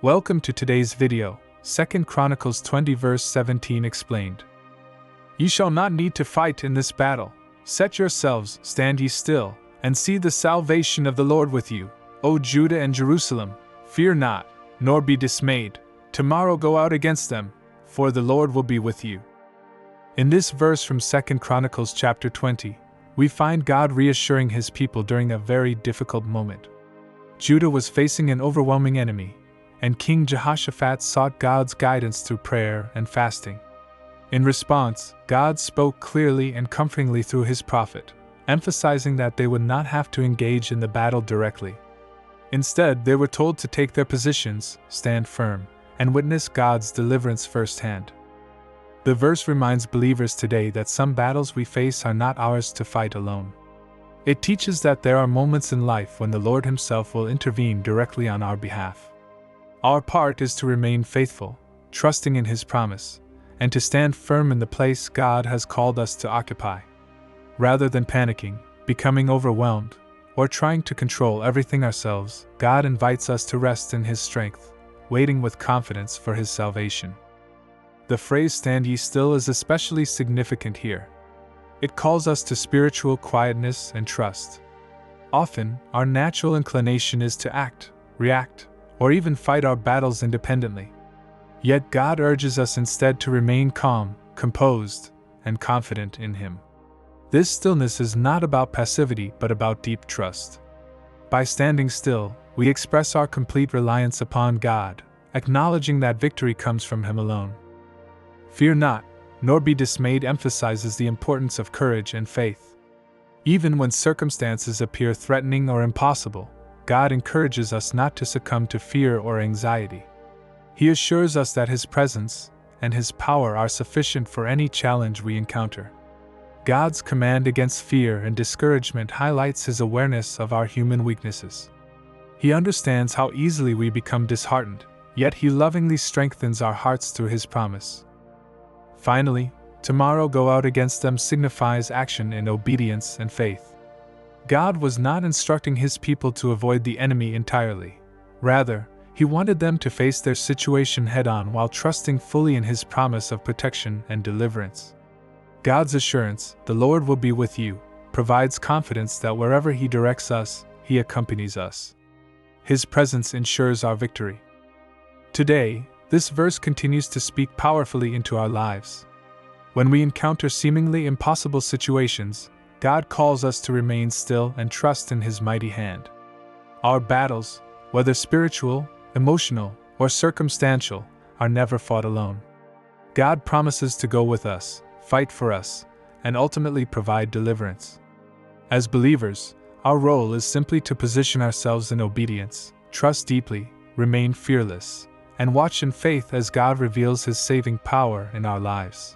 Welcome to today's video, 2 Chronicles 20 verse 17 explained. Ye shall not need to fight in this battle. Set yourselves, stand ye still, and see the salvation of the Lord with you, O Judah and Jerusalem. Fear not, nor be dismayed. Tomorrow go out against them, for the Lord will be with you. In this verse from 2 Chronicles chapter 20, we find God reassuring his people during a very difficult moment. Judah was facing an overwhelming enemy, and King Jehoshaphat sought God's guidance through prayer and fasting. In response, God spoke clearly and comfortingly through his prophet, emphasizing that they would not have to engage in the battle directly. Instead, they were told to take their positions, stand firm, and witness God's deliverance firsthand. The verse reminds believers today that some battles we face are not ours to fight alone. It teaches that there are moments in life when the Lord himself will intervene directly on our behalf. Our part is to remain faithful, trusting in his promise, and to stand firm in the place God has called us to occupy. Rather than panicking, becoming overwhelmed, or trying to control everything ourselves, God invites us to rest in his strength, waiting with confidence for his salvation. The phrase "stand ye still" is especially significant here. It calls us to spiritual quietness and trust. Often, our natural inclination is to act, react, or even fight our battles independently. Yet God urges us instead to remain calm, composed, and confident in him. This stillness is not about passivity but about deep trust. By standing still, we express our complete reliance upon God, acknowledging that victory comes from him alone. Fear not, nor be dismayed emphasizes the importance of courage and faith. Even when circumstances appear threatening or impossible, God encourages us not to succumb to fear or anxiety. He assures us that his presence and his power are sufficient for any challenge we encounter. God's command against fear and discouragement highlights his awareness of our human weaknesses. He understands how easily we become disheartened, yet he lovingly strengthens our hearts through his promise. Finally, tomorrow go out against them signifies action in obedience and faith. God was not instructing his people to avoid the enemy entirely. Rather, he wanted them to face their situation head-on while trusting fully in his promise of protection and deliverance. God's assurance, "The Lord will be with you," provides confidence that wherever he directs us, he accompanies us. His presence ensures our victory. Today, this verse continues to speak powerfully into our lives. When we encounter seemingly impossible situations, God calls us to remain still and trust in his mighty hand. Our battles, whether spiritual, emotional, or circumstantial, are never fought alone. God promises to go with us, fight for us, and ultimately provide deliverance. As believers, our role is simply to position ourselves in obedience, trust deeply, remain fearless, and watch in faith as God reveals his saving power in our lives.